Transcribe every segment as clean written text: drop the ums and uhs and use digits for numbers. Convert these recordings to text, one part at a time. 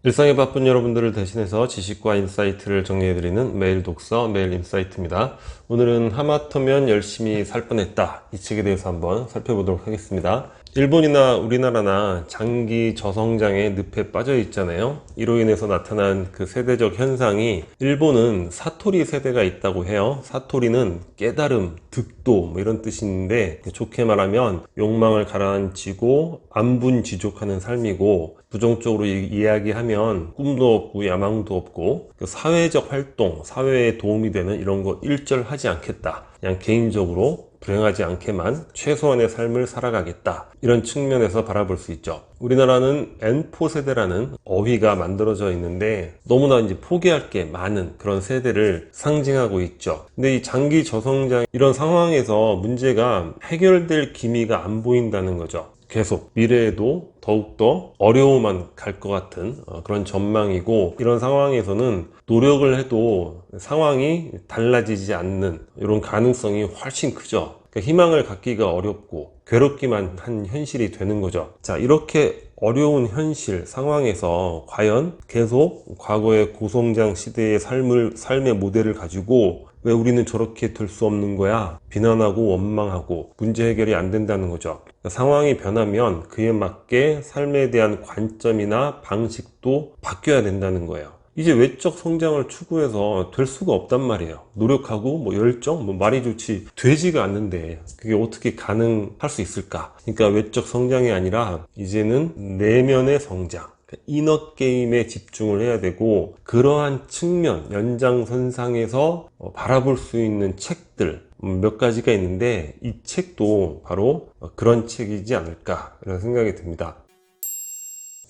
일상에 바쁜 여러분들을 대신해서 지식과 인사이트를 정리해드리는 매일 독서, 매일 인사이트입니다. 오늘은 하마터면 열심히 살 뻔했다. 이 책에 대해서 한번 살펴보도록 하겠습니다. 일본이나 우리나라나 장기 저성장의 늪에 빠져 있잖아요. 이로 인해서 나타난 그 세대적 현상이 일본은 사토리 세대가 있다고 해요. 사토리는 깨달음, 득도 뭐 이런 뜻이 있는데 좋게 말하면 욕망을 가라앉히고 안분지족하는 삶이고, 부정적으로 이야기하면 꿈도 없고 야망도 없고 사회적 활동, 사회에 도움이 되는 이런 거 일절하지 않겠다. 그냥 개인적으로 불행하지 않게만 최소한의 삶을 살아가겠다. 이런 측면에서 바라볼 수 있죠. 우리나라는 N포 세대라는 어휘가 만들어져 있는데 너무나 이제 포기할 게 많은 그런 세대를 상징하고 있죠. 근데 이 장기 저성장 이런 상황에서 문제가 해결될 기미가 안 보인다는 거죠. 계속 미래에도 더욱더 어려워만 갈 것 같은 그런 전망이고, 이런 상황에서는 노력을 해도 상황이 달라지지 않는 이런 가능성이 훨씬 크죠. 그러니까 희망을 갖기가 어렵고 괴롭기만 한 현실이 되는 거죠. 자, 이렇게 어려운 현실 상황에서 과연 계속 과거의 고성장 시대의 삶의 모델을 가지고 왜 우리는 저렇게 될 수 없는 거야? 비난하고 원망하고 문제 해결이 안 된다는 거죠. 그러니까 상황이 변하면 그에 맞게 삶에 대한 관점이나 방식도 바뀌어야 된다는 거예요. 이제 외적 성장을 추구해서 될 수가 없단 말이에요. 노력하고 뭐 열정, 뭐 말이 좋지 되지가 않는데 그게 어떻게 가능할 수 있을까? 그러니까 외적 성장이 아니라 이제는 내면의 성장, 이너 게임에 집중을 해야 되고, 그러한 측면 연장선상에서 바라볼 수 있는 책들 몇 가지가 있는데 이 책도 바로 그런 책이지 않을까 이런 생각이 듭니다.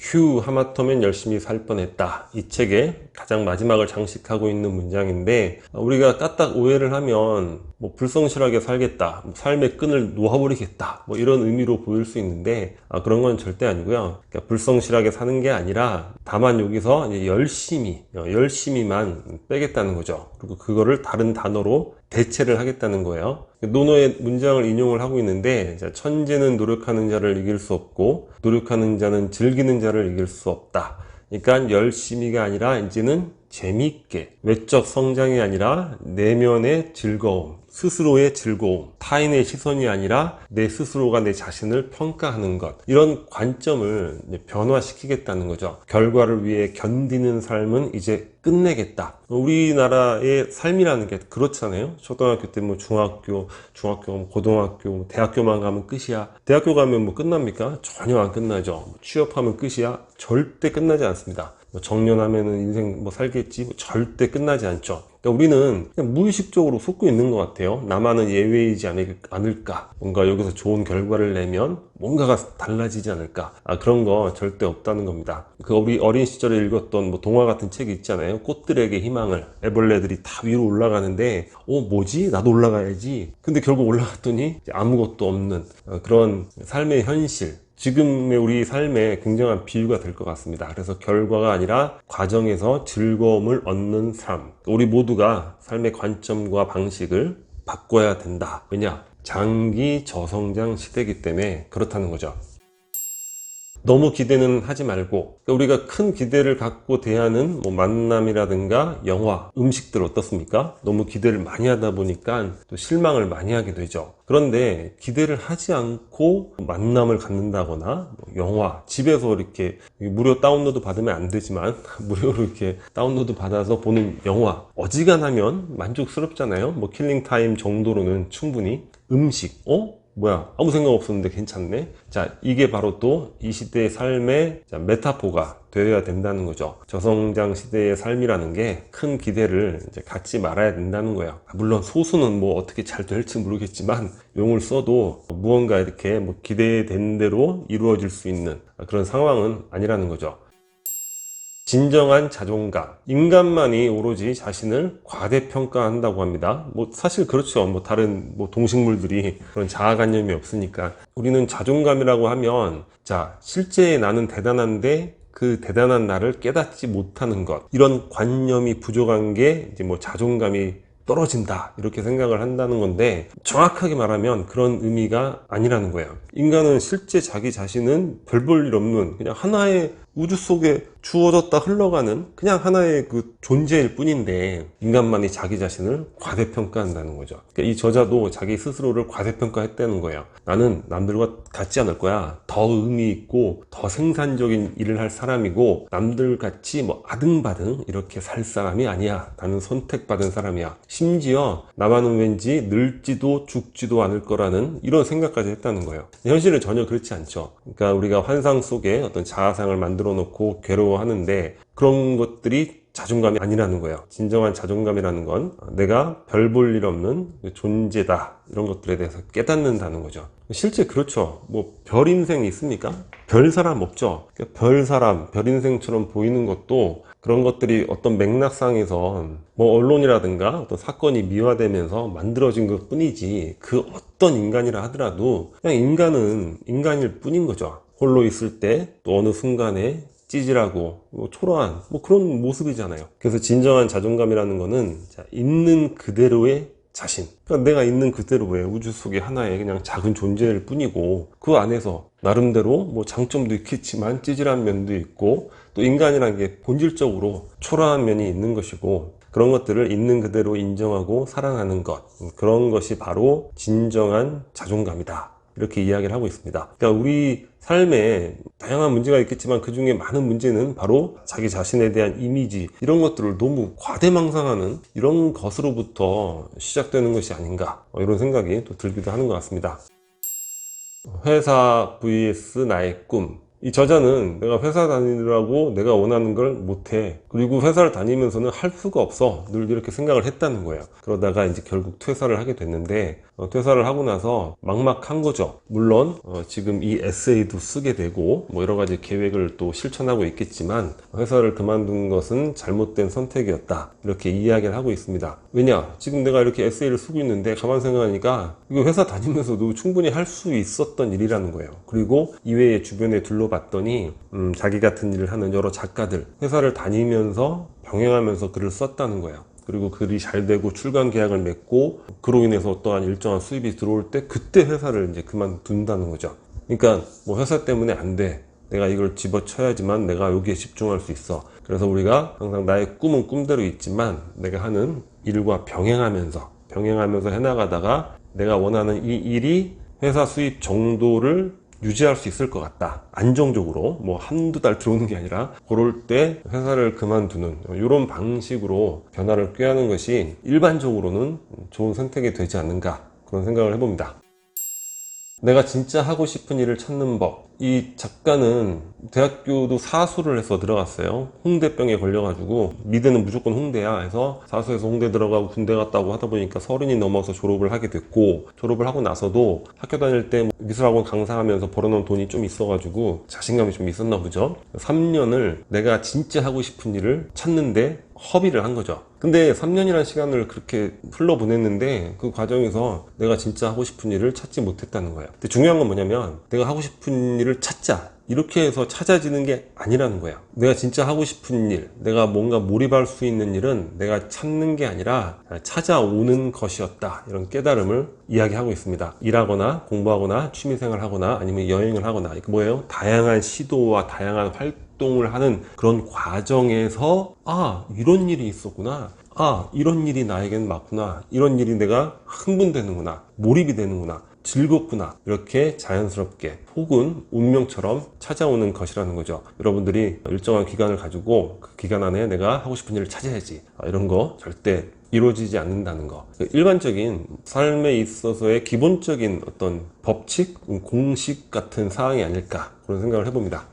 휴, 하마터면 열심히 살 뻔했다. 이 책의 가장 마지막을 장식하고 있는 문장인데, 우리가 까딱 오해를 하면 뭐 불성실하게 살겠다, 뭐 삶의 끈을 놓아버리겠다, 뭐 이런 의미로 보일 수 있는데 그런 건 절대 아니고요. 그러니까 불성실하게 사는 게 아니라 다만 여기서 이제 열심히만 빼겠다는 거죠. 그리고 그거를 다른 단어로 대체를 하겠다는 거예요. 논어의 문장을 인용을 하고 있는데, 천재는 노력하는 자를 이길 수 없고 노력하는 자는 즐기는 자를 이길 수 없다. 그러니까 열심히가 아니라 이제는 재미있게, 외적 성장이 아니라 내면의 즐거움, 스스로의 즐거움, 타인의 시선이 아니라 내 스스로가 내 자신을 평가하는 것, 이런 관점을 변화시키겠다는 거죠. 결과를 위해 견디는 삶은 이제 끝내겠다. 우리나라의 삶이라는 게 그렇잖아요. 초등학교 때 뭐 중학교, 고등학교, 대학교만 가면 끝이야. 대학교 가면 뭐 끝납니까? 전혀 안 끝나죠. 취업하면 끝이야? 절대 끝나지 않습니다. 정년하면은 인생 뭐 살겠지? 절대 끝나지 않죠. 그러니까 우리는 그냥 무의식적으로 속고 있는 것 같아요. 나만은 예외이지 않을까? 뭔가 여기서 좋은 결과를 내면 뭔가가 달라지지 않을까? 그런 거 절대 없다는 겁니다. 우리 어린 시절에 읽었던 뭐 동화 같은 책이 있잖아요. 꽃들에게 희망을. 애벌레들이 다 위로 올라가는데 뭐지? 나도 올라가야지. 근데 결국 올라갔더니 아무것도 없는 그런 삶의 현실. 지금의 우리 삶에 굉장한 비유가 될 것 같습니다. 그래서 결과가 아니라 과정에서 즐거움을 얻는 삶. 우리 모두가 삶의 관점과 방식을 바꿔야 된다. 왜냐? 장기 저성장 시대이기 때문에 그렇다는 거죠. 너무 기대는 하지 말고, 그러니까 우리가 큰 기대를 갖고 대하는 뭐 만남이라든가 영화, 음식들 어떻습니까? 너무 기대를 많이 하다 보니까 또 실망을 많이 하게 되죠. 그런데 기대를 하지 않고 만남을 갖는다거나 영화, 집에서 이렇게 무료 다운로드 받으면 안 되지만 무료로 이렇게 다운로드 받아서 보는 영화, 어지간하면 만족스럽잖아요. 뭐 킬링타임 정도로는 충분히. 음식, 뭐야, 아무 생각 없었는데 괜찮네. 자, 이게 바로 또 이 시대의 삶의 메타포가 되어야 된다는 거죠. 저성장 시대의 삶이라는 게 큰 기대를 이제 갖지 말아야 된다는 거예요. 물론 소수는 뭐 어떻게 잘 될지 모르겠지만 용을 써도 무언가 이렇게 뭐 기대된 대로 이루어질 수 있는 그런 상황은 아니라는 거죠. 진정한 자존감. 인간만이 오로지 자신을 과대평가한다고 합니다. 뭐 사실 그렇죠. 뭐 다른 뭐 동식물들이 그런 자아관념이 없으니까. 우리는 자존감이라고 하면, 자, 실제 나는 대단한데 그 대단한 나를 깨닫지 못하는 것, 이런 관념이 부족한 게 이제 뭐 자존감이 떨어진다, 이렇게 생각을 한다는 건데, 정확하게 말하면 그런 의미가 아니라는 거예요. 인간은 실제 자기 자신은 별 볼 일 없는 그냥 하나의 우주 속의 주어졌다 흘러가는 그냥 하나의 그 존재일 뿐인데 인간만이 자기 자신을 과대평가한다는 거죠. 그러니까 이 저자도 자기 스스로를 과대평가했다는 거예요. 나는 남들과 같지 않을 거야. 더 의미 있고 더 생산적인 일을 할 사람이고 남들같이 뭐 아등바등 이렇게 살 사람이 아니야. 나는 선택받은 사람이야. 심지어 나만은 왠지 늙지도 죽지도 않을 거라는 이런 생각까지 했다는 거예요. 현실은 전혀 그렇지 않죠. 그러니까 우리가 환상 속에 어떤 자아상을 만들어 놓고 괴로워하는데 그런 것들이 자존감이 아니라는 거예요. 진정한 자존감이라는 건 내가 별 볼 일 없는 존재다. 이런 것들에 대해서 깨닫는다는 거죠. 실제 그렇죠. 뭐 별 인생이 있습니까? 별 사람 없죠. 별 사람, 별 인생처럼 보이는 것도 그런 것들이 어떤 맥락상에서 뭐 언론이라든가 어떤 사건이 미화되면서 만들어진 것 뿐이지 그 어떤 인간이라 하더라도 그냥 인간은 인간일 뿐인 거죠. 홀로 있을 때 또 어느 순간에 찌질하고 초라한 뭐 그런 모습이잖아요. 그래서 진정한 자존감이라는 거는 있는 그대로의 자신. 그러니까 내가 있는 그대로의 우주 속의 하나의 그냥 작은 존재일 뿐이고 그 안에서 나름대로 뭐 장점도 있겠지만 찌질한 면도 있고 또 인간이라는 게 본질적으로 초라한 면이 있는 것이고 그런 것들을 있는 그대로 인정하고 사랑하는 것. 그런 것이 바로 진정한 자존감이다. 이렇게 이야기를 하고 있습니다. 그러니까 우리 삶에 다양한 문제가 있겠지만 그 중에 많은 문제는 바로 자기 자신에 대한 이미지 이런 것들을 너무 과대망상하는 이런 것으로부터 시작되는 것이 아닌가 이런 생각이 또 들기도 하는 것 같습니다. 회사 vs 나의 꿈. 이 저자는 내가 회사 다니느라고 내가 원하는 걸 못해. 그리고 회사를 다니면서는 할 수가 없어. 늘 이렇게 생각을 했다는 거예요. 그러다가 이제 결국 퇴사를 하게 됐는데 퇴사를 하고 나서 막막한 거죠. 물론 지금 이 에세이도 쓰게 되고 뭐 여러 가지 계획을 또 실천하고 있겠지만 회사를 그만둔 것은 잘못된 선택이었다. 이렇게 이야기를 하고 있습니다. 왜냐? 지금 내가 이렇게 에세이를 쓰고 있는데 가만 생각하니까 이거 회사 다니면서도 충분히 할 수 있었던 일이라는 거예요. 그리고 이외에 주변에 둘러봤더니 자기 같은 일을 하는 여러 작가들 회사를 다니면서 병행하면서 글을 썼다는 거예요. 그리고 글이 잘 되고 출간 계약을 맺고 그로 인해서 어떠한 일정한 수입이 들어올 때 그때 회사를 이제 그만둔다는 거죠. 그러니까 뭐 회사 때문에 안 돼. 내가 이걸 집어쳐야지만 내가 여기에 집중할 수 있어. 그래서 우리가 항상 나의 꿈은 꿈대로 있지만 내가 하는 일과 병행하면서 해나가다가 내가 원하는 이 일이 회사 수입 정도를 유지할 수 있을 것 같다. 안정적으로 뭐 한두 달 들어오는 게 아니라 그럴 때 회사를 그만두는 이런 방식으로 변화를 꾀하는 것이 일반적으로는 좋은 선택이 되지 않는가 그런 생각을 해봅니다. 내가 진짜 하고 싶은 일을 찾는 법. 이 작가는 대학교도 사수를 해서 들어갔어요. 홍대병에 걸려가지고 미대는 무조건 홍대야 해서 사수해서 홍대 들어가고 군대 갔다고 하다 보니까 30이 넘어서 졸업을 하게 됐고 졸업을 하고 나서도 학교 다닐 때 미술학원 강사하면서 벌어놓은 돈이 좀 있어가지고 자신감이 좀 있었나 보죠. 3년을 내가 진짜 하고 싶은 일을 찾는데 허비를 한 거죠. 근데 3년이라는 시간을 그렇게 흘러보냈는데 그 과정에서 내가 진짜 하고 싶은 일을 찾지 못했다는 거예요. 근데 중요한 건 뭐냐면 내가 하고 싶은 일을 찾자 이렇게 해서 찾아지는 게 아니라는 거예요. 내가 진짜 하고 싶은 일, 내가 뭔가 몰입할 수 있는 일은 내가 찾는 게 아니라 찾아오는 것이었다. 이런 깨달음을 이야기하고 있습니다. 일하거나 공부하거나 취미생활 하거나 아니면 여행을 하거나 이게 뭐예요? 다양한 시도와 다양한 활동을 하는 그런 과정에서 이런 일이 있었구나. 이런 일이 나에겐 맞구나. 이런 일이 내가 흥분되는구나. 몰입이 되는구나. 즐겁구나. 이렇게 자연스럽게 혹은 운명처럼 찾아오는 것이라는 거죠. 여러분들이 일정한 기간을 가지고 그 기간 안에 내가 하고 싶은 일을 찾아야지. 이런 거 절대 이루어지지 않는다는 거. 일반적인 삶에 있어서의 기본적인 어떤 법칙, 공식 같은 사항이 아닐까 그런 생각을 해봅니다.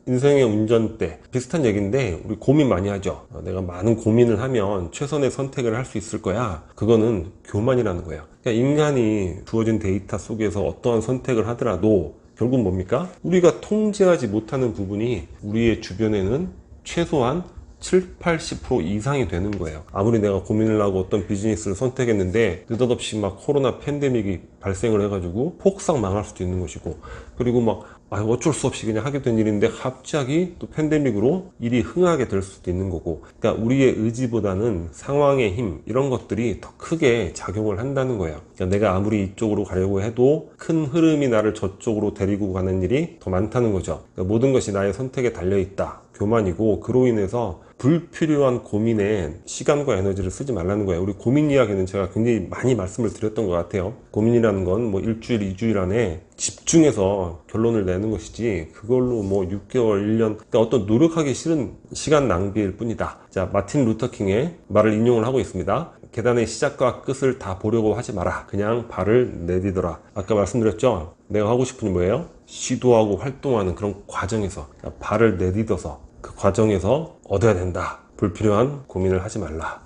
인생의 운전대 비슷한 얘기인데 우리 고민 많이 하죠. 내가 많은 고민을 하면 최선의 선택을 할 수 있을 거야. 그거는 교만이라는 거예요. 그러니까 인간이 주어진 데이터 속에서 어떠한 선택을 하더라도 결국 뭡니까? 우리가 통제하지 못하는 부분이 우리의 주변에는 최소한 7, 80% 이상이 되는 거예요. 아무리 내가 고민을 하고 어떤 비즈니스를 선택했는데 느닷없이 막 코로나 팬데믹이 발생을 해가지고 폭삭 망할 수도 있는 것이고, 그리고 막 어쩔 수 없이 그냥 하게 된 일인데 갑자기 또 팬데믹으로 일이 흥하게 될 수도 있는 거고, 그러니까 우리의 의지보다는 상황의 힘, 이런 것들이 더 크게 작용을 한다는 거예요. 그러니까 내가 아무리 이쪽으로 가려고 해도 큰 흐름이 나를 저쪽으로 데리고 가는 일이 더 많다는 거죠. 그러니까 모든 것이 나의 선택에 달려있다, 교만이고, 그로 인해서 불필요한 고민에 시간과 에너지를 쓰지 말라는 거예요. 우리 고민 이야기는 제가 굉장히 많이 말씀을 드렸던 것 같아요. 고민이라는 건 뭐 일주일, 2주일 안에 집중해서 결론을 내는 것이지, 그걸로 뭐 6개월, 1년, 그러니까 어떤 노력하기 싫은 시간 낭비일 뿐이다. 자, 마틴 루터킹의 말을 인용을 하고 있습니다. 계단의 시작과 끝을 다 보려고 하지 마라. 그냥 발을 내디뎌라. 아까 말씀드렸죠? 내가 하고 싶은 게 뭐예요? 시도하고 활동하는 그런 과정에서, 그러니까 발을 내디뎌서 그 과정에서 얻어야 된다. 불필요한 고민을 하지 말라.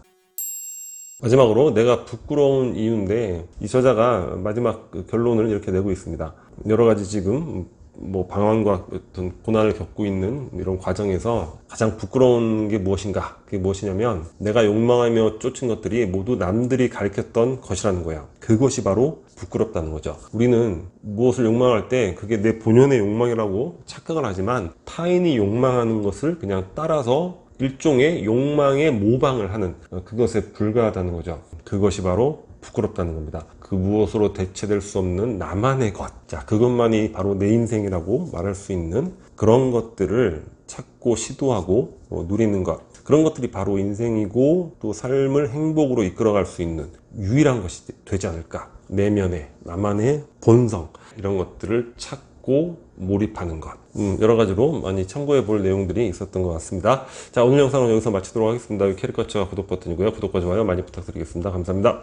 마지막으로 내가 부끄러운 이유인데, 이 저자가 마지막 결론을 이렇게 내고 있습니다. 여러 가지 지금 뭐 방황과 어떤 고난을 겪고 있는 이런 과정에서 가장 부끄러운 게 무엇인가? 그게 무엇이냐면, 내가 욕망하며 쫓은 것들이 모두 남들이 가르쳤던 것이라는 거예요. 그것이 바로 부끄럽다는 거죠. 우리는 무엇을 욕망할 때 그게 내 본연의 욕망이라고 착각을 하지만, 타인이 욕망하는 것을 그냥 따라서 일종의 욕망의 모방을 하는, 그것에 불과하다는 거죠. 그것이 바로 부끄럽다는 겁니다. 그 무엇으로 대체될 수 없는 나만의 것, 자, 그것만이 바로 내 인생이라고 말할 수 있는 그런 것들을 찾고 시도하고 누리는 것, 그런 것들이 바로 인생이고, 또 삶을 행복으로 이끌어갈 수 있는 유일한 것이 되지 않을까. 내면의 나만의 본성, 이런 것들을 찾고 몰입하는 것, 여러 가지로 많이 참고해 볼 내용들이 있었던 것 같습니다. 자, 오늘 영상은 여기서 마치도록 하겠습니다. 캐릭터와 구독 버튼이고요. 구독과 좋아요 많이 부탁드리겠습니다. 감사합니다.